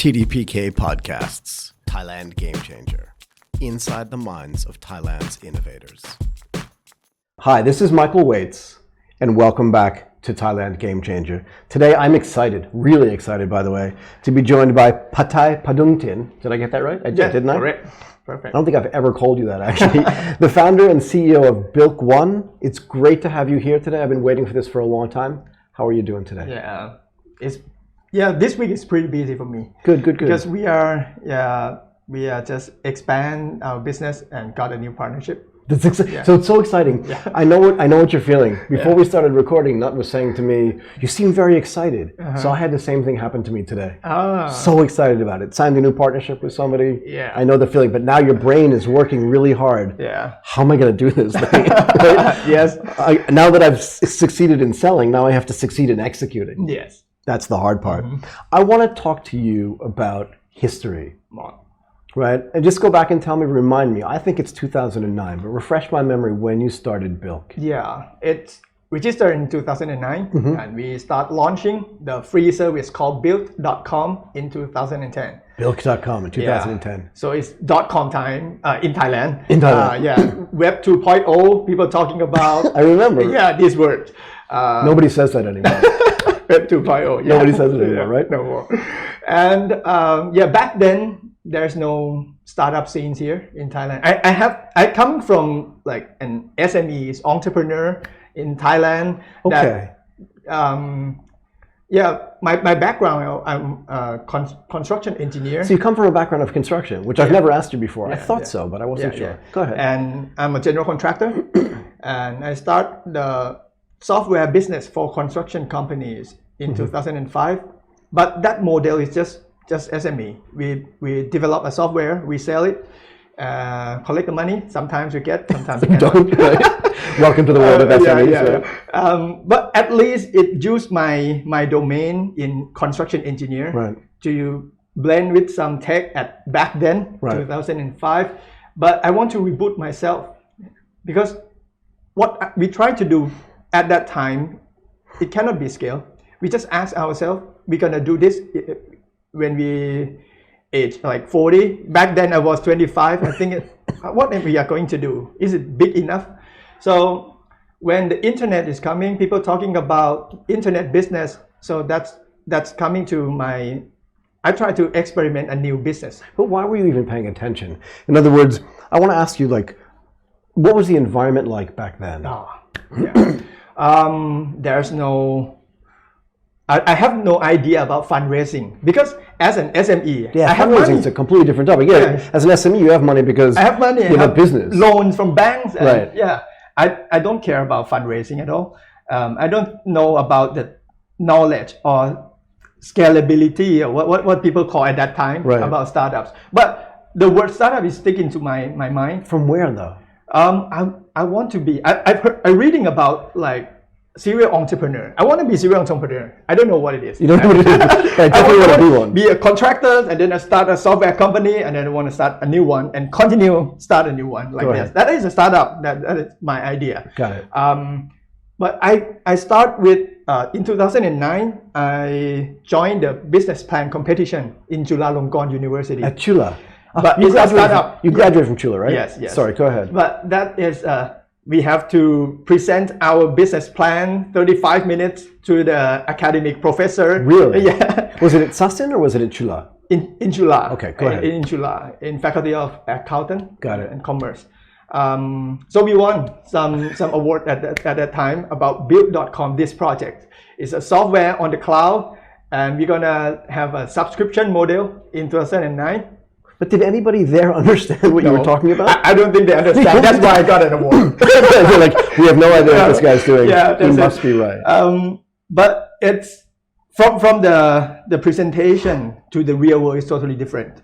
TDPK Podcasts, Thailand GameChanger, inside the minds of Thailand's innovators. Hi, this is Michael Waitze, and welcome back to Thailand GameChanger. Today I'm excited, really excited by the way, to be joined by Patai Padungtin. Did I get that right? I did, didn't I? Correct. Perfect. I don't think I've ever called you that actually. The founder and CEO of Builk One. It's great to have you here today. I've been waiting for this for a long time. How are you doing today? This week is pretty busy for me. Good. Because we are just expand our business and got a new partnership. So it's so exciting. Yeah. I know what you're feeling. Before we started recording, Nut was saying to me, "You seem very excited." So I had the same thing happen to me today. So excited about it. Signed a new partnership with somebody. Yeah. I know the feeling, but now your brain is working really hard. Yeah. How am I going to do this thing? Yes. Now that I've succeeded in selling, now I have to succeed in executing. Yes. That's the hard part. I want to talk to you about history. Right? And just go back and remind me, I think it's 2009, but refresh my memory when you started Builk. Yeah, it's registered in 2009 and we start launching the free service called Builk.com in 2010. Builk.com in 2010. Yeah. So it's .com time in Thailand. Web 2.0, people talking about. I remember. Yeah, this word. Nobody says that anymore. Web 2.0. Yeah. Nobody says it anymore, right? No more. And back then, there's no startup scenes here in Thailand. I come from like an SME entrepreneur in Thailand. Okay. My background, I'm a construction engineer. So you come from a background of construction, which I've never asked you before. I thought so, but I wasn't sure. Go ahead. And I'm a general contractor, and I start the software business for construction companies in 2005. But that model is just SME. We develop a software, we sell it, collect the money. Sometimes we get, sometimes we don't. Welcome to the world of SMEs. But at least it used my domain in construction engineer to blend with some tech at back then, 2005. But I want to reboot myself because what we tried to do at that time, it cannot be scaled. We just ask ourselves, we're gonna do this when we age like 40. Back then I was 25. I think what we are going to do, is it big enough? So when the internet is coming, people talking about internet business, so that's coming to I try to experiment a new business. But why were you even paying attention? In other words, I want to ask you, like, what was the environment like back then? There's no I have no idea about fundraising because as an SME, I have fundraising money. is a completely different topic. As an SME, you have money because I have money. You have a business, loans from banks. And I don't care about fundraising at all. I don't know about the knowledge or scalability or what people call at that time about startups. But the word startup is sticking to my mind. From where though? I want to be. I'm reading about like serial entrepreneur. I want to be serial entrepreneur. I don't know what it is. You don't know what it is. I definitely want to be one. Be a contractor and then I start a software company and then I want to start a new one and continue start a new one like this. That is a startup. That is my idea. Got it. But I start with in 2009 I joined the business plan competition in Chulalongkorn University. At Chula. But it's a startup. You graduated from Chula, right? Yes. Sorry, go ahead. But that is we have to present our business plan 35 minutes to the academic professor. Really? Yeah. Was it at Sasin or was it at Chula? In Chula. Okay, go ahead. In Chula, in Faculty of Accounting and Commerce. So we won some award at that time about Builk.com. This project is a software on the cloud, and we're gonna have a subscription model in 2009. But did anybody there understand what you were talking about? I don't think they understand. That's why I got an award. They're like, we have no idea what this guy's doing. He must be right. But it's from the presentation to the real world is totally different.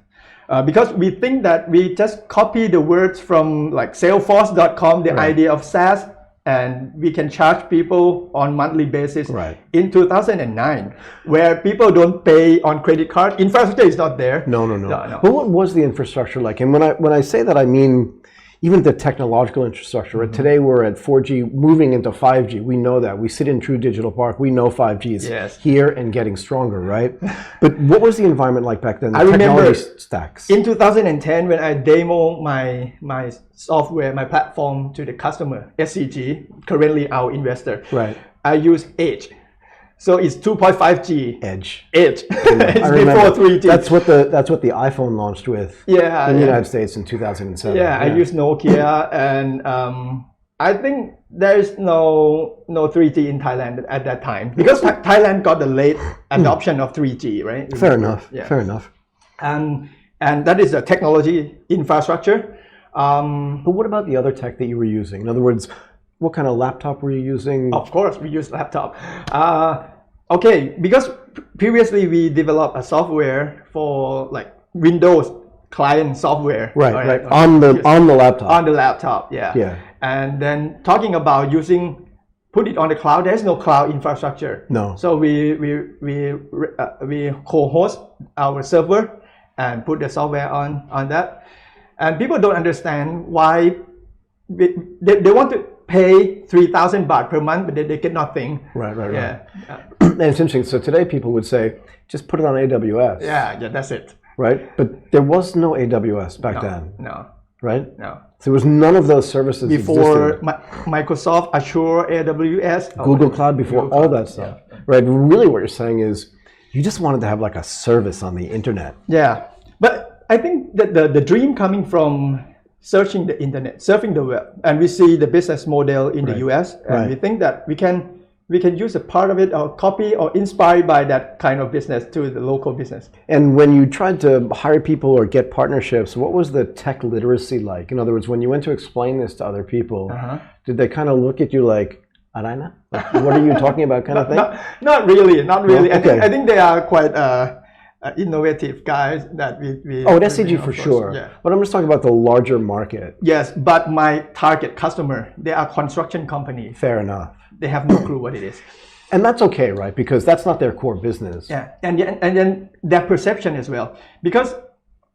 Because we think that we just copy the words from like Salesforce.com, the idea of SaaS, and we can charge people on monthly basis in 2009, where people don't pay on credit card. Infrastructure is not there. No. But what was the infrastructure like? And when I say that, I mean, even the technological infrastructure. Right? Today we're at 4G, moving into 5G. We know that. We sit in True Digital Park. We know 5G is here and getting stronger, right? But what was the environment like back then? The remember stacks. In 2010, when I demo my software, my platform to the customer, SCG, currently our investor, right? I use Edge. So it's 2.5G. Edge. It's before 3G. That's what the iPhone launched with. In the United States in 2007. Yeah, I use Nokia, and I think there is no 3G in Thailand at that time because Thailand got the late adoption of 3G, right? Fair enough. Yeah. Fair enough. And that is a technology infrastructure. But what about the other tech that you were using? In other words, what kind of laptop were you using? Of course, we use laptop. Okay, because previously we developed a software for like Windows client software. Right. On the laptop. On the laptop, yeah. And then talking about put it on the cloud. There's no cloud infrastructure. No. So we co-host our server and put the software on that. And people don't understand why they want to pay 3,000 baht per month, but they get nothing. Right. Yeah. And it's interesting. So today people would say, just put it on AWS. Yeah, that's it. Right? But there was no AWS back then. No. Right? No. So there was none of those services before Microsoft, Azure, AWS. Google Cloud, before all that stuff. Yeah. Right? Really what you're saying is you just wanted to have like a service on the internet. Yeah. But I think that the dream coming from searching the internet, surfing the web, and we see the business model in the US, and we think that we can use a part of it or copy or inspired by that kind of business to the local business. And when you tried to hire people or get partnerships, what was the tech literacy like? In other words, when you went to explain this to other people, did they kind of look at you like, Araina? Like, what are you talking about kind of thing? Not really. No? Okay. I think they are quite innovative guys that we at SCG for sure. Yeah. But I'm just talking about the larger market. Yes, but my target customer, they are construction company. Fair enough. They have no clue what it is. And that's okay, right? Because that's not their core business. Yeah, and then their perception as well. Because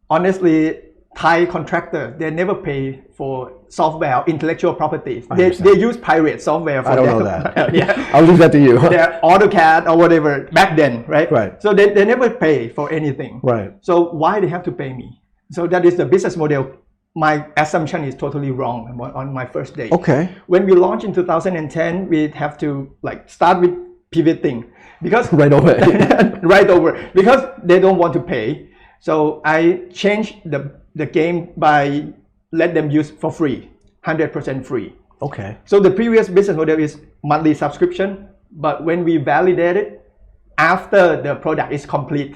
honestly, Thai contractor, they never pay for software, intellectual properties. They use pirate software for I don't know that. Yeah. I'll leave that to you. Their AutoCAD or whatever back then, right? Right. So they never pay for anything. Right. So why they have to pay me? So that is the business model. My assumption is totally wrong on my first day. Okay. When we launched in 2010, we have to start with pivoting because right over because they don't want to pay. So I changed the game by let them use for free, 100% free. Okay. So the previous business model is monthly subscription, but when we validate it after the product is complete.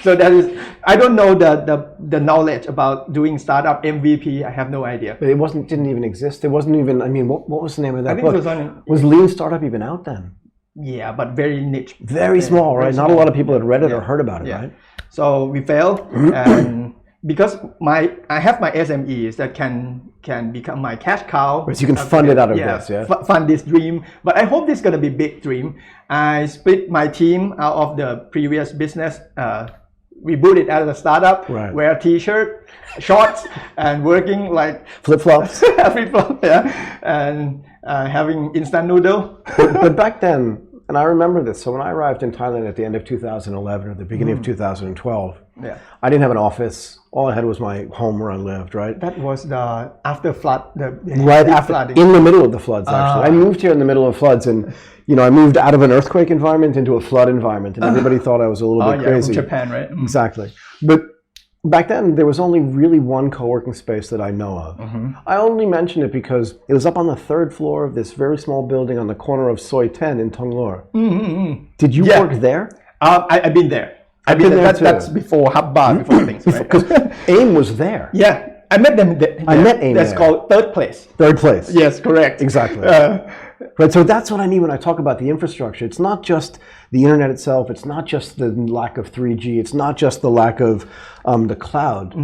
So that is, I don't know the knowledge about doing startup MVP. I have no idea. But it didn't even exist. It wasn't even. I mean, what was the name of that book? I think was Lean Startup even out then? Yeah, but very niche. Very small, right? Not a lot of people had read it or heard about it, right? So we failed, and because I have my SMEs that can become my cash cow. Right, so you can fund it out of this, fund this dream. But I hope this is gonna be big dream. I split my team out of the previous business. We boot it as a startup. Right. Wear t-shirt, shorts, and working like flip-flops. Flip-flop, yeah, and having instant noodle. but back then. And I remember this. So when I arrived in Thailand at the end of 2011 or the beginning of 2012, I didn't have an office. All I had was my home where I lived, right? That was the after flood. Flooding. In the middle of the floods, actually. I moved here in the middle of floods, and I moved out of an earthquake environment into a flood environment, and everybody thought I was a little bit crazy. From Japan, right? Exactly. But back then, there was only really one co-working space that I know of. I only mention it because it was up on the third floor of this very small building on the corner of Soi 10 in Thonglor. Did you work there? I've been there. I've been there too. That's before Hubba, before things, right? Because AIM was there. Yeah, I met them there. I met AIM That's called Third Place. Third Place. Yes, correct. Exactly. Right, so that's what I mean when I talk about the infrastructure. It's not just the internet itself. It's not just the lack of 3G. It's not just the lack of the cloud.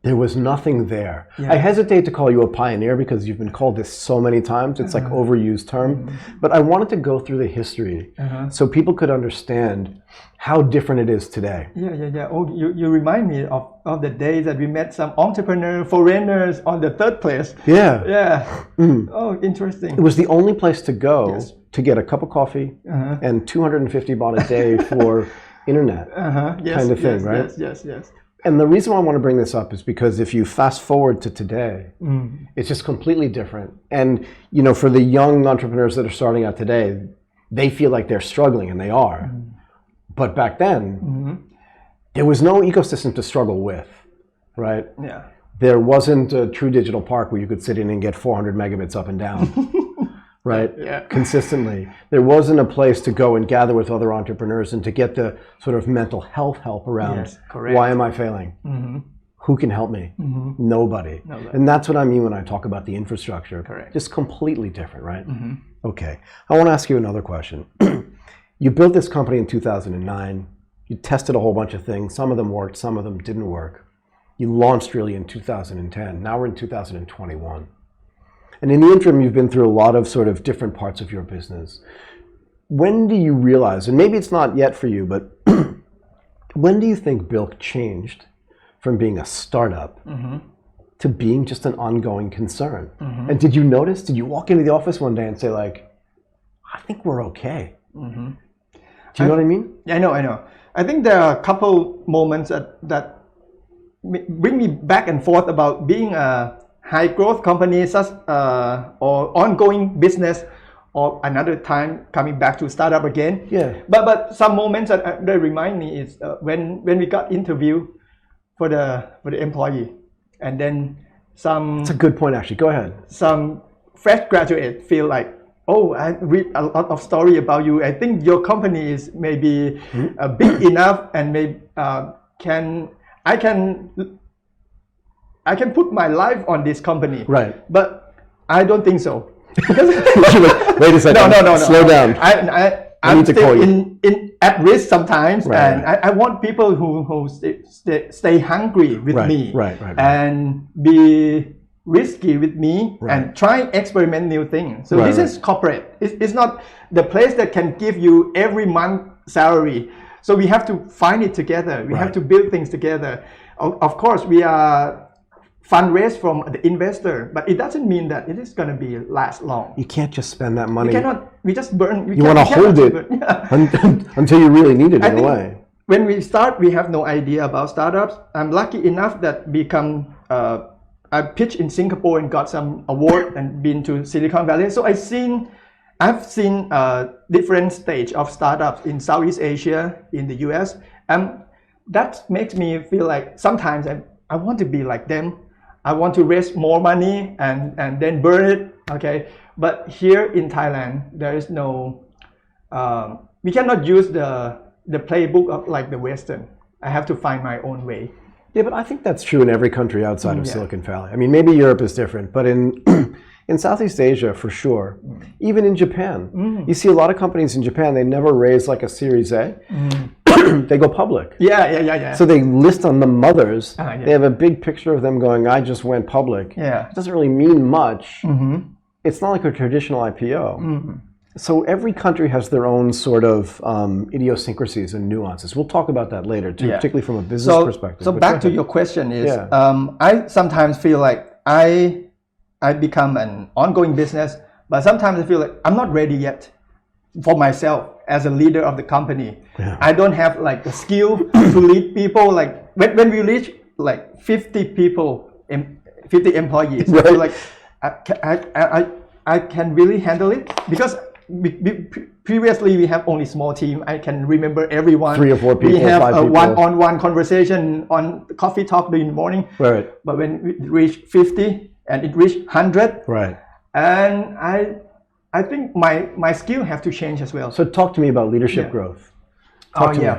There was nothing there. I hesitate to call you a pioneer because you've been called this so many times. It's like overused term. But I wanted to go through the history so people could understand how different it is today. Yeah. Oh, you remind me of the days that we met some entrepreneur foreigners on the third place. Yeah. Oh, interesting. It was the only place to go to get a cup of coffee and 250 baht a day for internet kind of thing, right? Yes. And the reason why I want to bring this up is because if you fast forward to today, it's just completely different. And, you know, for the young entrepreneurs that are starting out today, they feel like they're struggling, and they are. But back then, there was no ecosystem to struggle with, right? Yeah. There wasn't a true digital park where you could sit in and get 400 megabits up and down. Right? Yeah. Consistently. There wasn't a place to go and gather with other entrepreneurs and to get the sort of mental health help around why am I failing? Who can help me? Nobody. And that's what I mean when I talk about the infrastructure. Correct. Just completely different, right? Okay. I want to ask you another question. You built this company in 2009. You tested a whole bunch of things. Some of them worked, some of them didn't work. You launched really in 2010. Now we're in 2021. And in the interim, you've been through a lot of sort of different parts of your business. When do you realize, and maybe it's not yet for you, but when do you think Builk changed from being a startup to being just an ongoing concern? And did you notice, did you walk into the office one day and say like, I think we're okay? Do you know what I mean? Yeah, I know. I think there are a couple moments that bring me back and forth about being a high growth company such or ongoing business, or another time coming back to startup again. Yeah. But some moments that remind me is when we got interview for the employee, and then some. That's a good point, actually. Go ahead. Some fresh graduate feel like, oh, I read a lot of story about you. I think your company is maybe big enough, and maybe I can put my life on this company. Right. But I don't think so. Wait a second. No. Slow down. I'm still in at risk sometimes, right. And I want people who stay hungry with me, and be risky with me, and try experiment new things. So this is corporate. It's not the place that can give you every month salary. So we have to find it together. We have to build things together. Of course, we are fundraise from the investor, but it doesn't mean that it is going to be last long. You can't just spend that money. We cannot. We just burn. You want to hold it until you really need it in a way. When we start, we have no idea about startups. I'm lucky enough that I pitched in Singapore and got some award and been to Silicon Valley. So I've seen different stage of startups in Southeast Asia, in the US, and that makes me feel like sometimes I want to be like them. I want to raise more money and then burn it. Okay, but here in Thailand, there is no. We cannot use the playbook of like the Western. I have to find my own way. Yeah, but I think that's true in every country outside of Silicon Valley. I mean, maybe Europe is different, but in Southeast Asia, for sure, even in Japan, you see a lot of companies in Japan. They never raise like a Series A. They go public. Yeah. So they list on the mothers. They have a big picture of them going, I just went public. Yeah. It doesn't really mean much. It's not like a traditional IPO. So every country has their own sort of idiosyncrasies and nuances. We'll talk about that later, too, particularly from a business perspective. So back to your question is, I sometimes feel like I become an ongoing business, but sometimes I feel like I'm not ready yet for myself as a leader of the company. I don't have like the skill to lead people. Like when we reach like 50 people, 50 employees, I feel like I can really handle it, because previously we have only small team. I can remember everyone. 3 or 4 people. We have 5 a people. one-on-one conversation on coffee talk in the morning. Right. But when we reach 50 and it reached 100, and I think my skill have to change as well. So talk to me about leadership growth. Talk to me.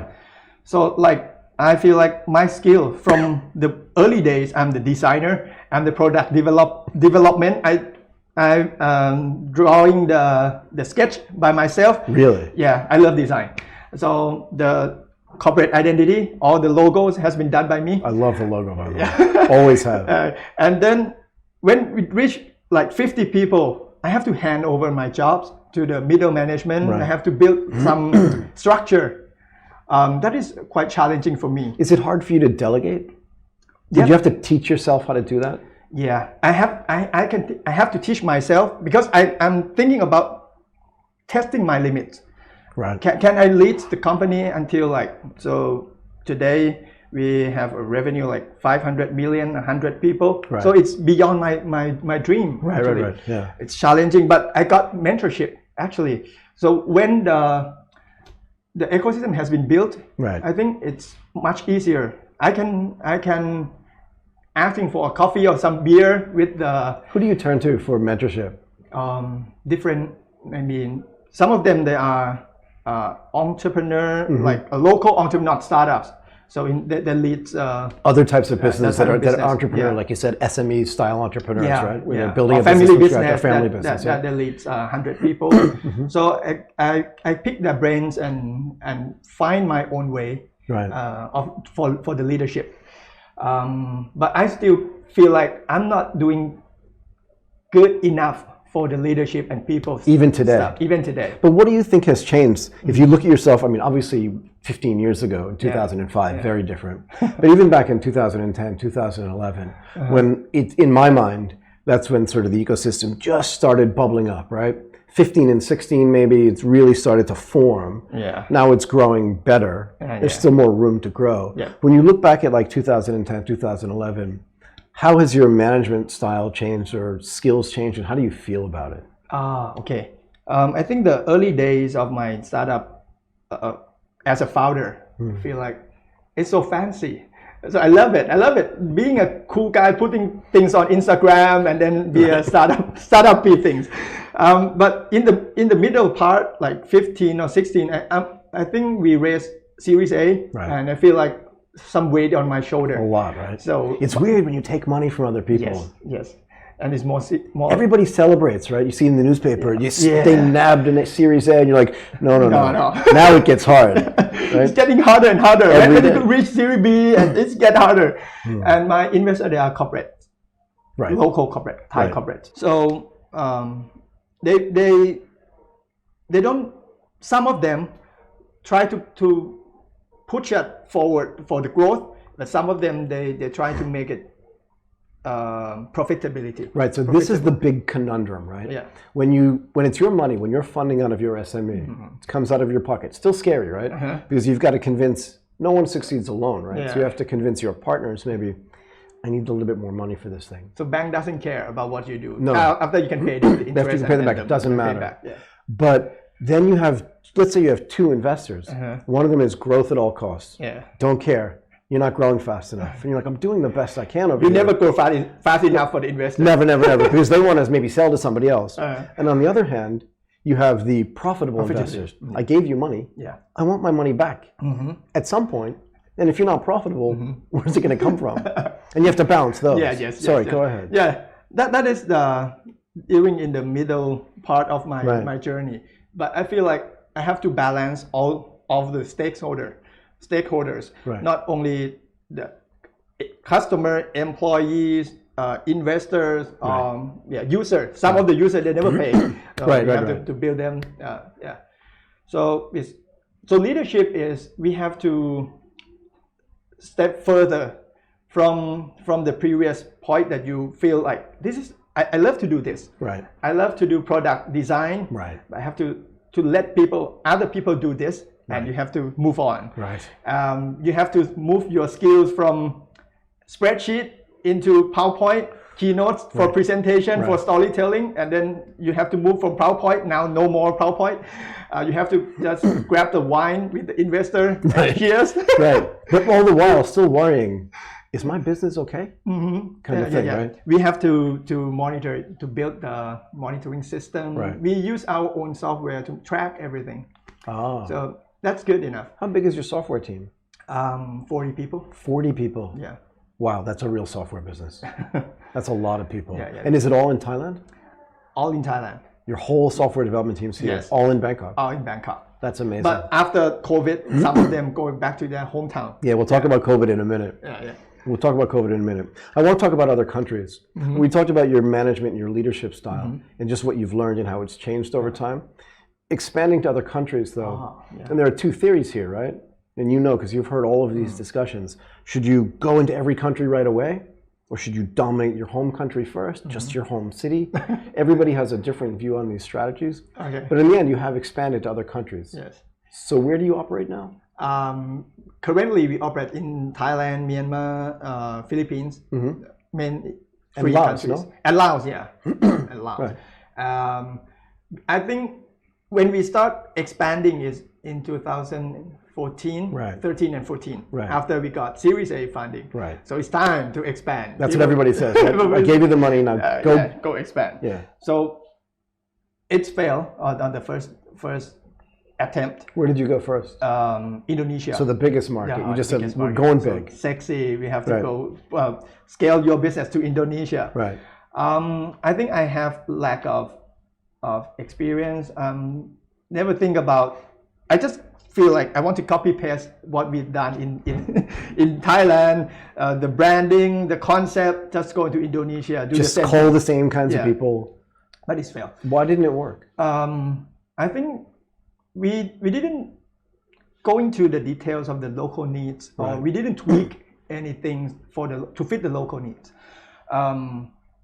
So like I feel like my skill from the early days, I'm the designer, I'm the product development. I'm drawing the sketch by myself. Really? Yeah, I love design. So the corporate identity. All the logos has been done by me. I love the logo, by the way. Always have. And then when we reach like 50 people, I have to hand over my jobs to the middle management. Right. I have to build some structure. That is quite challenging for me. Is it hard for you to delegate? Did you have to teach yourself how to do that? Yeah, I have to teach myself because I'm thinking about testing my limits. Right. Can I lead the company until today we have a revenue like 500 million, 100 people. Right. So it's beyond my dream. Right. Yeah. It's challenging, but I got mentorship actually. So when the ecosystem has been built, right, I think it's much easier. I can asking for a coffee or some beer with the. Who do you turn to for mentorship? Different. I mean, some of them they are entrepreneur, like a local entrepreneur, not startups. So that leads other types of businesses that are entrepreneur, like you said, SME style entrepreneurs, right? Where they're building a family business, family business. That leads 100 people. So I pick their brains and find my own way, right, for the leadership. But I still feel like I'm not doing good enough for the leadership and people. Even today. Stuff. Even today. But what do you think has changed? If you look at yourself, I mean, obviously 15 years ago, in 2005, very different. But even back in 2010, 2011, when in my mind, that's when sort of the ecosystem just started bubbling up, right? 15 and 16, maybe it's really started to form. Yeah. Now it's growing better. There's still more room to grow. Yeah. When you look back at like 2010, 2011, how has your management style changed or skills changed, and how do you feel about it? Okay. I think the early days of my startup as a founder, I feel like it's so fancy. So I love it. I love it. Being a cool guy, putting things on Instagram and then be a startup things. But in the middle part, like 15 or 16, I think we raised Series A, and I feel like some weight on my shoulder. A lot, right? So it's weird when you take money from other people. Yes. And it's more. Everybody celebrates, right? You see in the newspaper, they nabbed a Series A, and you're like, no. Now it gets hard. Right? It's getting harder and harder. When you reach Series B, and it's get harder. And my investors, they are corporate, right? Local corporate, Thai corporate. So they don't. Some of them try to push it forward for the growth, but some of them they try to make it profitability. Right. So this is the big conundrum, right? Yeah. When it's your money, when you're funding out of your SME, it comes out of your pocket. Still scary, right? Because you've got to convince. No one succeeds alone, right? So you have to convince your partners. Maybe I need a little bit more money for this thing. So bank doesn't care about what you do. No. After you can pay the interest. After you can pay them back, it doesn't matter. But then you have, let's say you have two investors. One of them is growth at all costs. Don't care. You're not growing fast enough. And you're like, I'm doing the best I can over here. You never grow fast enough for the investor. Never. Because they want to maybe sell to somebody else. And on the other hand, you have the profitable investors. I gave you money. I want my money back at some point. And if you're not profitable, where's it going to come from? And you have to balance those. Sorry, go ahead. Yeah, that is even in the middle part of my journey. But I feel like I have to balance all of the stakeholders, not only the customer, employees, investors, users. Some of the users they never pay. So we have to build them. So leadership is we have to step further from the previous point that you feel like this is. I love to do this. Right. I love to do product design. Right. I have to let other people do this. And you have to move on. Right. You have to move your skills from spreadsheet into PowerPoint, keynotes for presentation, for storytelling, and then you have to move from PowerPoint. Now no more PowerPoint. You have to just grab the wine with the investor. Cheers. But all the while still worrying, is my business okay? Kind of thing, right? We have to monitor it, to build the monitoring system. We use our own software to track everything. So that's good enough. How big is your software team? 40 people. 40 people? Yeah. Wow, that's a real software business. That's a lot of people. And is it all in Thailand? All in Thailand. Your whole software development team's here? Yes. All in Bangkok? All in Bangkok. That's amazing. But after COVID, some of them going back to their hometown. Yeah, we'll talk about COVID in a minute. Yeah. We'll talk about COVID in a minute. I want to talk about other countries. We talked about your management and your leadership style and just what you've learned and how it's changed over time. Expanding to other countries, though, and there are two theories here, right? And you know, because you've heard all of these discussions. Should you go into every country right away? Or should you dominate your home country first, just your home city? Everybody has a different view on these strategies. Okay. But in the end, you have expanded to other countries. Yes. So where do you operate now? Currently, we operate in Thailand, Myanmar, Philippines, main three Laos, countries. no? And Laos, yeah. And Laos. Right. I think when we start expanding is in 2014, 13 and 14, after we got Series A funding. Right. So it's time to expand. That's what everybody says. Right? I gave you the money, now go expand. Yeah. So it's failed on the first attempt. Where did you go first? Indonesia. So the biggest market. You just said we're market. going big. So sexy. We have to go scale your business to Indonesia. Right. I think I have lack of experience. Never think about. I just feel like I want to copy paste what we've done in Thailand. The branding, the concept. Just go into Indonesia. Just call the same kinds of people. But it's failed. Why didn't it work? I think we didn't go into the details of the local needs, or we didn't tweak anything to fit the local needs,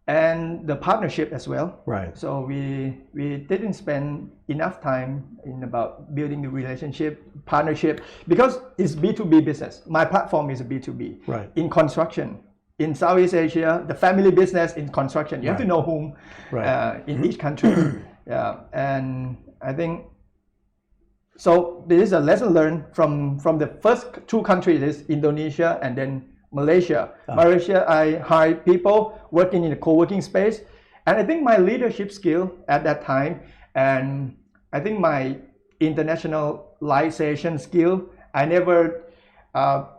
and the partnership as well. Right. So we didn't spend enough time in about building the relationship, partnership, because it's B2B business. My platform is a B2B. Right. In construction, in Southeast Asia, the family business in construction, you have to know whom in each country. And I think. So this is a lesson learned from the first two countries, is Indonesia and then Malaysia. Malaysia, I hired people working in the co-working space, and I think my leadership skill at that time, and I think my internationalization skill, I never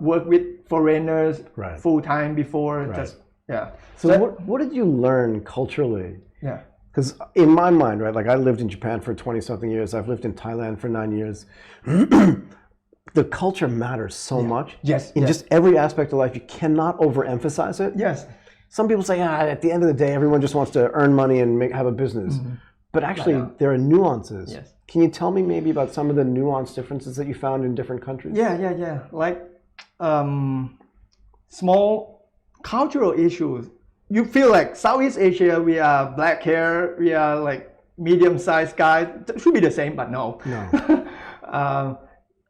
worked with foreigners full time before. So what did you learn culturally? Yeah. Because in my mind, right, like I lived in Japan for 20-something years. I've lived in Thailand for 9 years. The culture matters so much. Yes. In just every aspect of life, you cannot overemphasize it. Yes. Some people say, at the end of the day, everyone just wants to earn money and have a business. But actually, there are nuances. Yes. Can you tell me maybe about some of the nuanced differences that you found in different countries? Yeah. Like small cultural issues. You feel like Southeast Asia, we are black hair, we are like medium-sized guys. It should be the same, but no.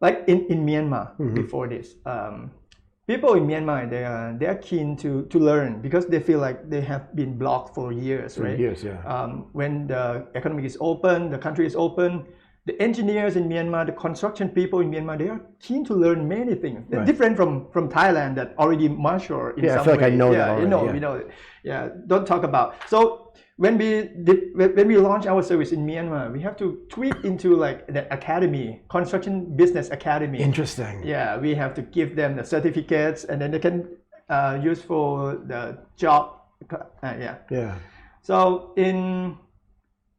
Like in Myanmar before this, people in Myanmar, they are keen to learn, because they feel like they have been blocked for years, right? Years, yeah. When the economy is open, the country is open, the engineers in Myanmar, the construction people in Myanmar, they are keen to learn many things. They're different from Thailand, that already mature in some way. I feel like I know that already. We know it. Yeah, don't talk about. So when we launch our service in Myanmar, we have to tweak into like the academy, construction business academy. Interesting. Yeah, we have to give them the certificates, and then they can use for the job. So in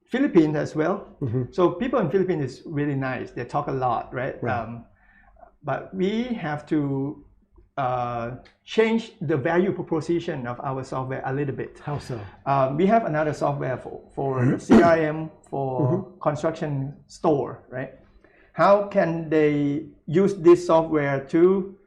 Philippines as well. So people in Philippines is really nice. They talk a lot, right? But we have to change the value proposition of our software a little bit. How so? We have another software for the CRM for construction store, right? How can they use this software to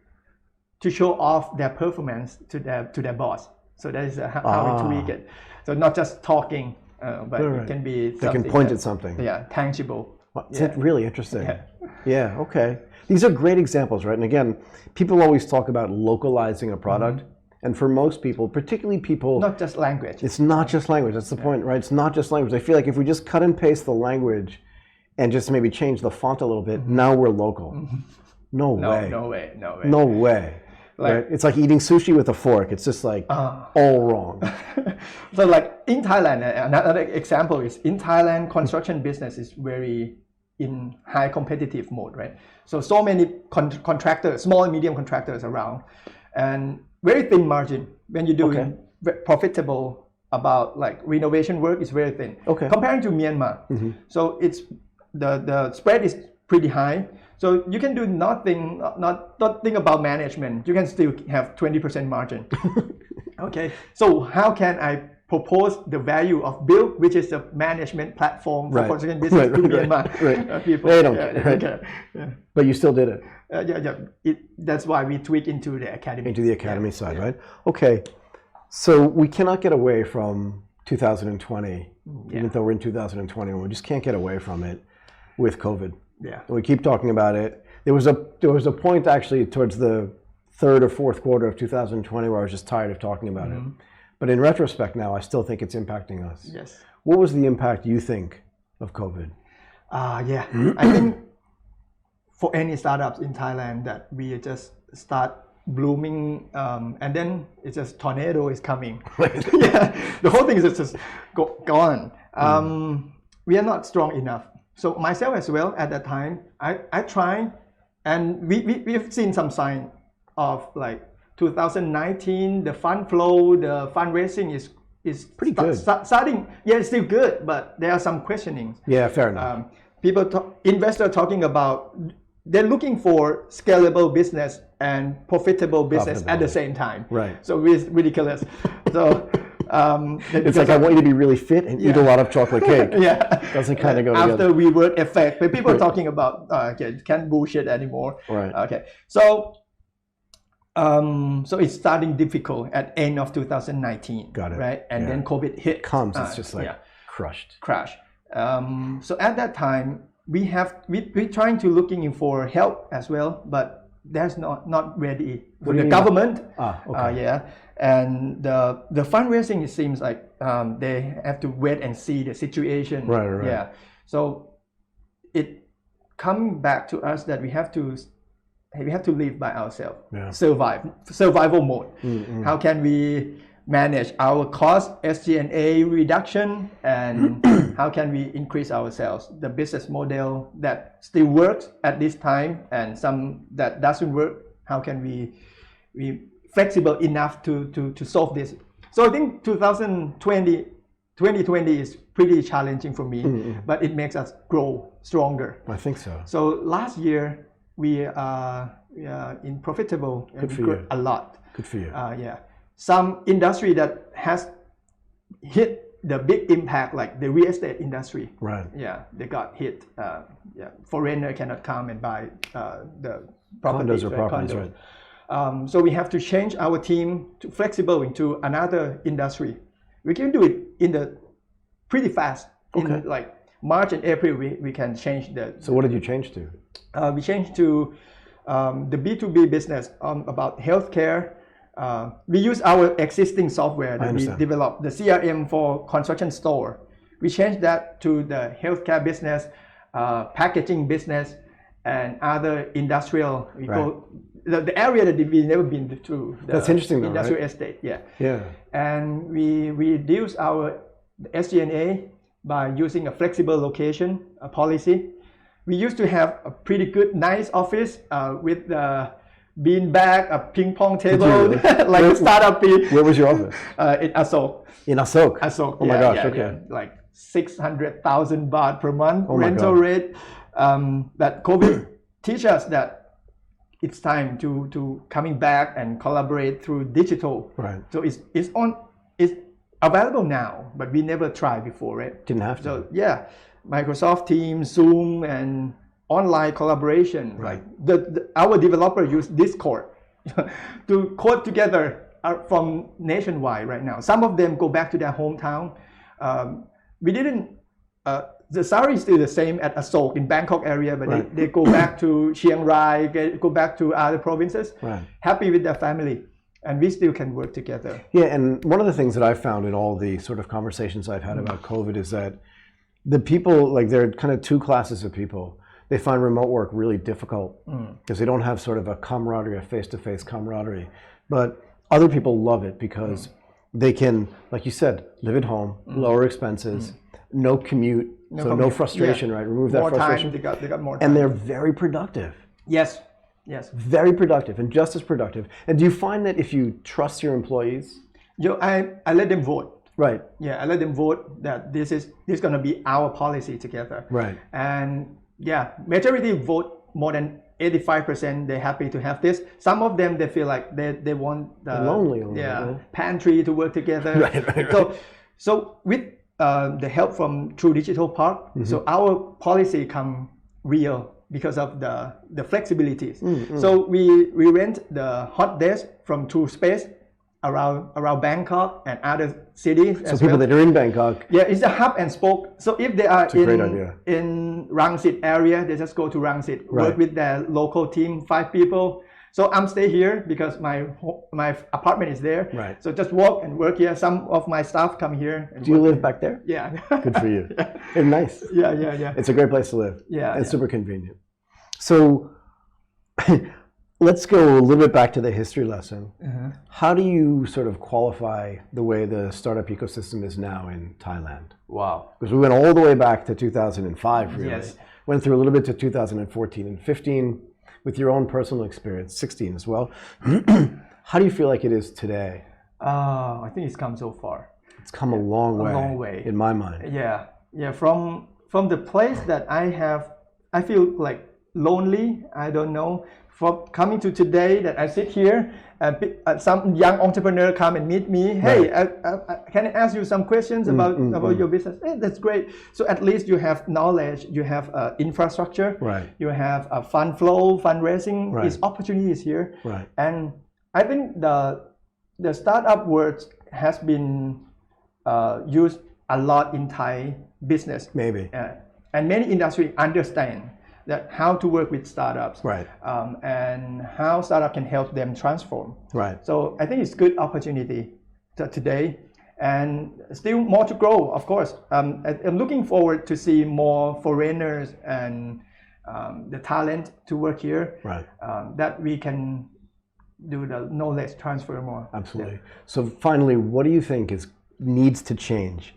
show off their performance to their boss? So that is how we tweak it. So not just talking. But it can be they can point at something. Yeah, tangible. It's really interesting. Yeah, okay. These are great examples, right? And again, people always talk about localizing a product. And for most people, particularly people... Not just language. It's not just language. That's the point, right? It's not just language. I feel like if we just cut and paste the language and just maybe change the font a little bit, now we're local. No way. Like, right? It's like eating sushi with a fork. It's just like all wrong. So like in Thailand, another example is in Thailand, construction business is very in high competitive mode, right? So many contractors, small and medium contractors around, and very thin margin. When you do profitable about like renovation work is very thin. Comparing to Myanmar. So it's the spread is pretty high. So you can do nothing, not think about management. You can still have 20% margin. Okay. So how can I propose the value of Builk, which is a management platform for construction business to Myanmar people? They don't care. Yeah. But you still did it. That's why we tweak into the academy. Into the academy side, right? Okay. So we cannot get away from 2020, even though we're in 2021. We just can't get away from it with COVID. Yeah. We keep talking about it. There was a point actually towards the third or fourth quarter of 2020 where I was just tired of talking about it. But in retrospect now, I still think it's impacting us. Yes. What was the impact you think of COVID? I think for any startups in Thailand that we just start blooming and then it's just tornado is coming. The whole thing is just gone. We are not strong enough. So myself as well at that time, I tried, and we've seen some sign of like 2019, the fund flow, the fundraising is pretty good. Starting, it's still good, but there are some questionings. Yeah, fair enough. Investors talking about they're looking for scalable business and profitable business at the same time. Right. So it's ridiculous. So. It's like I want you to be really fit and eat a lot of chocolate cake. Doesn't kind of go together. After WeWork effect, but people are talking about can't bullshit anymore. Right. Okay. So it's starting difficult at end of 2019. Got it. Right, and then COVID hit. It's just like crushed. Crash. So at that time we're trying to looking for help as well, but that's not ready. For the government. And the fundraising, it seems like they have to wait and see the situation. Right. Yeah. So it coming back to us that we have to live by ourselves. Survival mode. How can we manage our cost, SG&A reduction, and how can we increase our sales? The business model that still works at this time and some that doesn't work, how can we flexible enough to solve this? So I think 2020 is pretty challenging for me, but it makes us grow stronger. I think so. So last year we are in profitable. Good for you. A lot. Good for you. Some industry that has hit the big impact, like the real estate industry. Right. Yeah, they got hit. Foreigner cannot come and buy the properties. Condos or properties, right. So we have to change our team to flexible into another industry. We can do it in the pretty fast. Okay. In like March and April, we can change the. So what did you change to? We changed to the B2B business about healthcare. We use our existing software that we developed, the CRM for construction store. We changed that to the healthcare business, packaging business, and other industrial. We go the area that we've never been to. That's interesting, though, industrial right? estate. Yeah. Yeah. And we reduce our SG&A by using a flexible location policy. We used to have a pretty good, nice office with the bean bag, a ping pong table, like a startup. Where was your office? In Asok. In Asok? Asok. Oh my gosh, okay. Yeah. Like 600,000 baht per month rental rate. That COVID teach us that it's time to coming back and collaborate through digital. Right. So it's available now, but we never tried before, right? Didn't have to. So yeah, Microsoft Teams, Zoom, and online collaboration. Right. Our developer use Discord to code together from nationwide right now. Some of them go back to their hometown. We didn't. The salary is still the same at Asok in Bangkok area, but they go back to Chiang Rai, go back to other provinces. Right. Happy with their family. And we still can work together. Yeah, and one of the things that I've found in all the sort of conversations I've had about COVID is that the people, like there are kind of two classes of people. They find remote work really difficult because they don't have sort of a camaraderie, a face-to-face camaraderie. But other people love it because they can, like you said, live at home, lower expenses, no commute, no frustration, right? Remove that frustration. They got more time. And they're very productive. Yes. Very productive and just as productive. And do you find that if you trust your employees? I let them vote. Right. Yeah, I let them vote that this is going to be our policy together. Right. And Yeah, majority vote more than 85%. They're happy to have this. Some of them they feel like they want the lonely, pantry to work together. Right. So with the help from True Digital Park, so our policy come real because of the flexibilities. So we rent the hot desk from True Space around Bangkok and other cities. So people that are in Bangkok. Yeah, it's a hub and spoke. So if they are in Rangsit area, they just go to Rangsit, work with their local team, 5 people. So I'm stay here because my apartment is there. Right. So just walk and work here. Some of my staff come here. And do you live back there? Yeah. Good for you. It's nice. Yeah. It's a great place to live. Yeah. It's super convenient. So let's go a little bit back to the history lesson. How do you sort of qualify the way the startup ecosystem is now in Thailand? Wow. Because we went all the way back to 2005, really. Yes. Went through a little bit to 2014 and 15 with your own personal experience, 16 as well. How do you feel like it is today? I think it's come so far. It's come a long way. A long way. In my mind. Yeah. From the place that I feel like lonely. I don't know. From coming to today that I sit here and some young entrepreneur come and meet me. Hey, can I ask you some questions about your business? Hey, that's great. So at least you have knowledge, you have infrastructure, you have a fund flow, fundraising. These opportunities here. And I think the startup word has been used a lot in Thai business. Maybe. And many industries understand that how to work with startups, and how startup can help them transform. So I think it's good opportunity today, and still more to grow. Of course, I'm looking forward to see more foreigners and the talent to work here. That we can do the knowledge transfer more. Absolutely. So finally, what do you think needs to change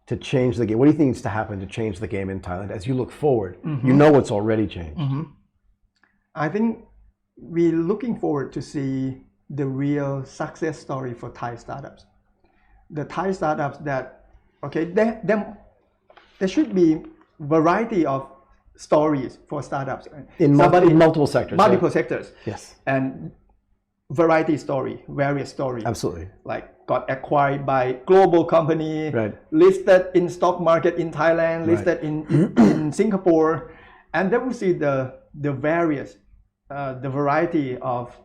the game? What do you think needs to happen to change the game in Thailand as you look forward? You know what's already changed. I think we're looking forward to see the real success story for Thai startups. The Thai startups that, there should be variety of stories for startups. In multiple sectors. Multiple sectors. Yes. And variety story, various stories. Absolutely. Like got acquired by global company, listed in stock market in Thailand, listed in Singapore, and then we see the various, the variety of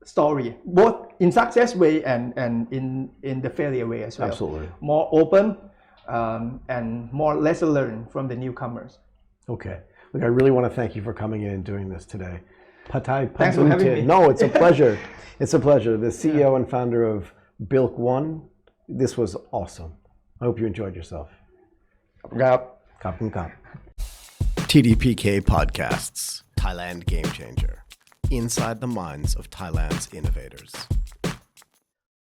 story, both in success way and in the failure way as well. Absolutely. More open and more lesson learned from the newcomers. Okay. Look, I really want to thank you for coming in and doing this today. Patai Padungtin. Thanks for having me. No, it's a pleasure. It's a pleasure. The CEO and founder of Builk One. This was awesome. I hope you enjoyed yourself. TDPK Podcasts, Thailand GameChanger. Inside the minds of Thailand's innovators.